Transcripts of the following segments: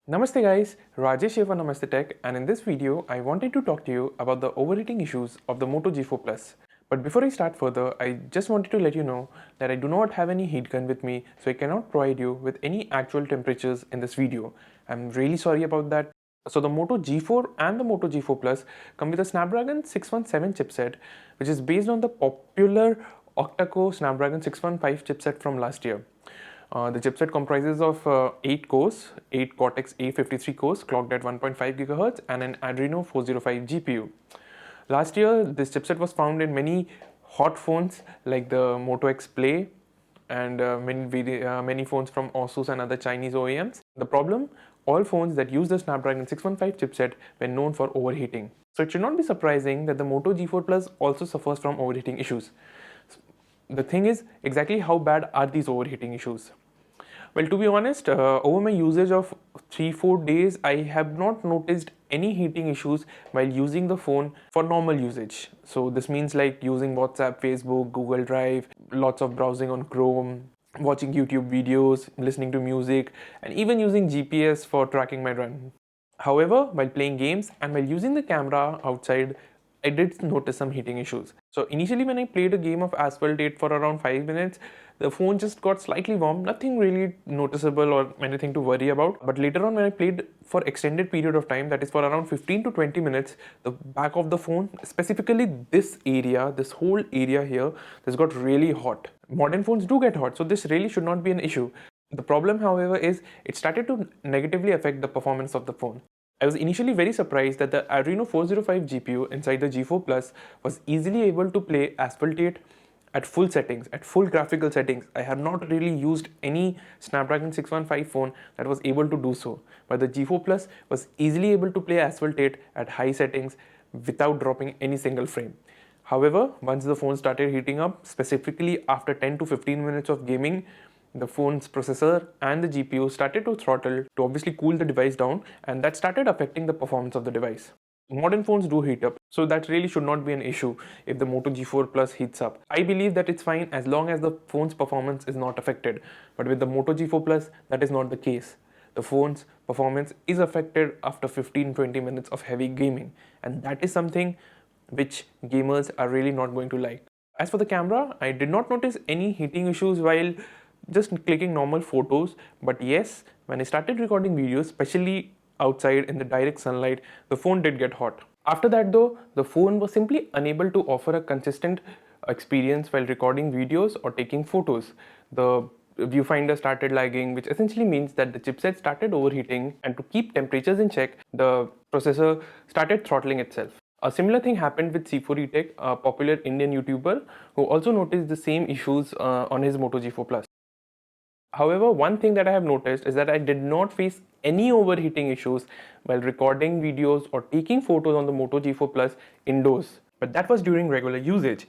Namaste guys, Rajesh here for Namaste Tech, and in this video I wanted to talk to you about the overheating issues of the Moto G4 Plus. But before I start further, I just wanted to let you know that I do not have any heat gun with me, so I cannot provide you with any actual temperatures in this video. I'm really sorry about that. So the Moto G4 and the Moto G4 Plus come with a Snapdragon 617 chipset, which is based on the popular octa-core Snapdragon 615 chipset from last year. The chipset comprises of 8 cores, 8 Cortex A53 cores clocked at 1.5 GHz and an Adreno 405 GPU. Last year, this chipset was found in many hot phones like the Moto X Play and many phones from Asus and other Chinese OEMs. The problem, all phones that use the Snapdragon 615 chipset were known for overheating. So it should not be surprising that the Moto G4 Plus also suffers from overheating issues. The thing is, exactly how bad are these overheating issues? Well, to be honest, over my usage of 3-4 days, I have not noticed any heating issues while using the phone for normal usage. So this means like using WhatsApp, Facebook, Google Drive, lots of browsing on Chrome, watching YouTube videos, listening to music, and even using GPS for tracking my run. However, while playing games and while using the camera outside, I did notice some heating issues. So initially when I played a game of Asphalt 8 for around 5 minutes, the phone just got slightly warm, nothing really noticeable or anything to worry about. But later on when I played for extended period of time, that is for around 15 to 20 minutes, the back of the phone, specifically this area, this whole area here, this got really hot. Modern phones do get hot, so this really should not be an issue. The problem, however, is it started to negatively affect the performance of the phone. I was initially very surprised that the Adreno 405 GPU inside the G4 Plus was easily able to play Asphalt 8 at full settings, at full graphical settings. I have not really used any Snapdragon 615 phone that was able to do so, but the G4 Plus was easily able to play Asphalt 8 at high settings without dropping any single frame. However, once the phone started heating up, specifically after 10 to 15 minutes of gaming, the phone's processor and the GPU started to throttle to obviously cool the device down, and that started affecting the performance of the device. Modern phones do heat up, so that really should not be an issue if the Moto G4 Plus heats up. I believe that it's fine as long as the phone's performance is not affected, but with the Moto G4 Plus, that is not the case. The phone's performance is affected after 15-20 minutes of heavy gaming, and that is something which gamers are really not going to like. As for the camera, I did not notice any heating issues while just clicking normal photos, but yes, when I started recording videos, especially outside in the direct sunlight, the phone did get hot. After that though, the phone was simply unable to offer a consistent experience while recording videos or taking photos. The viewfinder started lagging, which essentially means that the chipset started overheating, and to keep temperatures in check, the processor started throttling itself. A similar thing happened with C4 Tech, a popular Indian YouTuber who also noticed the same issues on his Moto G4 Plus. However, one thing that I have noticed is that I did not face any overheating issues while recording videos or taking photos on the Moto G4 Plus indoors, but that was during regular usage.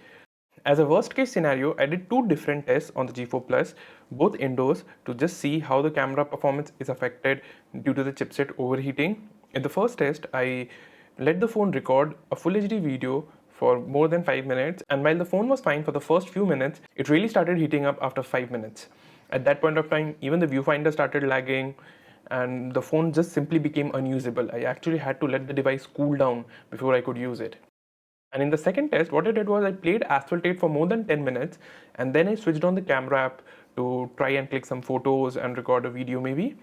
As a worst case scenario, I did two different tests on the G4 Plus, both indoors, to just see how the camera performance is affected due to the chipset overheating. In the first test, I let the phone record a full HD video for more than 5 minutes, and while the phone was fine for the first few minutes, it really started heating up after 5 minutes. At that point of time, even the viewfinder started lagging and the phone just simply became unusable. I actually had to let the device cool down before I could use it. And in the second test, what I did was I played Asphalt 8 for more than 10 minutes, and then I switched on the camera app to try and click some photos and record a video maybe.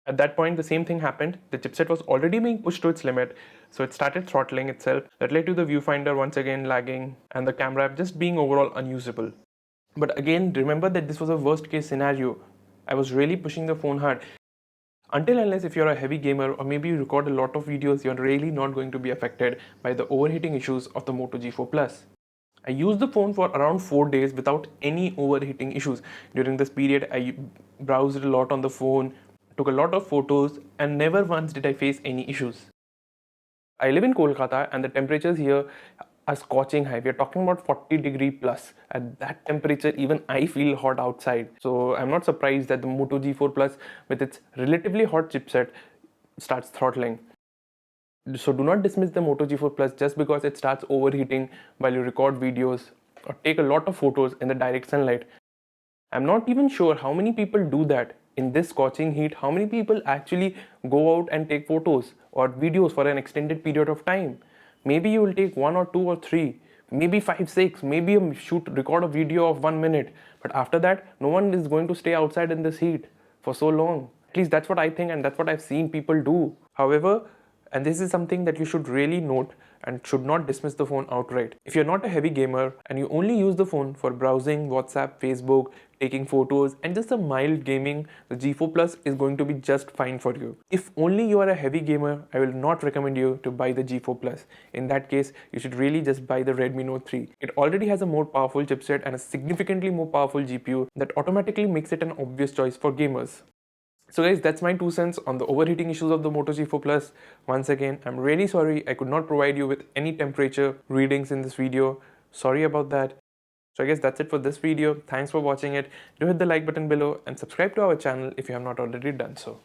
At that point, the same thing happened. The chipset was already being pushed to its limit, so it started throttling itself. That led to the viewfinder once again lagging and the camera app just being overall unusable. But again, remember that this was a worst case scenario. I was really pushing the phone hard. Until unless if you're a heavy gamer or maybe you record a lot of videos, you're really not going to be affected by the overheating issues of the Moto G4 Plus. I used the phone for around 4 days without any overheating issues. During this period, I browsed a lot on the phone, took a lot of photos, and never once did I face any issues. I live in Kolkata and the temperatures here are scorching high. We are talking about 40-degree plus. At that temperature, even I feel hot outside. So I'm not surprised that the Moto G4 Plus with its relatively hot chipset starts throttling. So do not dismiss the Moto G4 Plus just because it starts overheating while you record videos or take a lot of photos in the direct sunlight. I'm not even sure how many people do that In this scorching heat, how many people actually go out and take photos or videos for an extended period of time? Maybe you will take 1 or 2 or 3, maybe 5, 6, maybe record a video of 1 minute. But after that, no one is going to stay outside in this heat for so long. At least that's what I think, and that's what I've seen people do. However, and this is something that you should really note and should not dismiss the phone outright. If you're not a heavy gamer and you only use the phone for browsing, WhatsApp, Facebook, taking photos, and just a mild gaming, the G4 Plus is going to be just fine for you. If only you are a heavy gamer, I will not recommend you to buy the G4 Plus. In that case, you should really just buy the Redmi Note 3. It already has a more powerful chipset and a significantly more powerful GPU that automatically makes it an obvious choice for gamers. So guys, that's my 2 cents on the overheating issues of the Moto G4 Plus. Once again, I'm really sorry I could not provide you with any temperature readings in this video. Sorry about that. So I guess that's it for this video. Thanks for watching it. Do hit the like button below and subscribe to our channel if you have not already done so.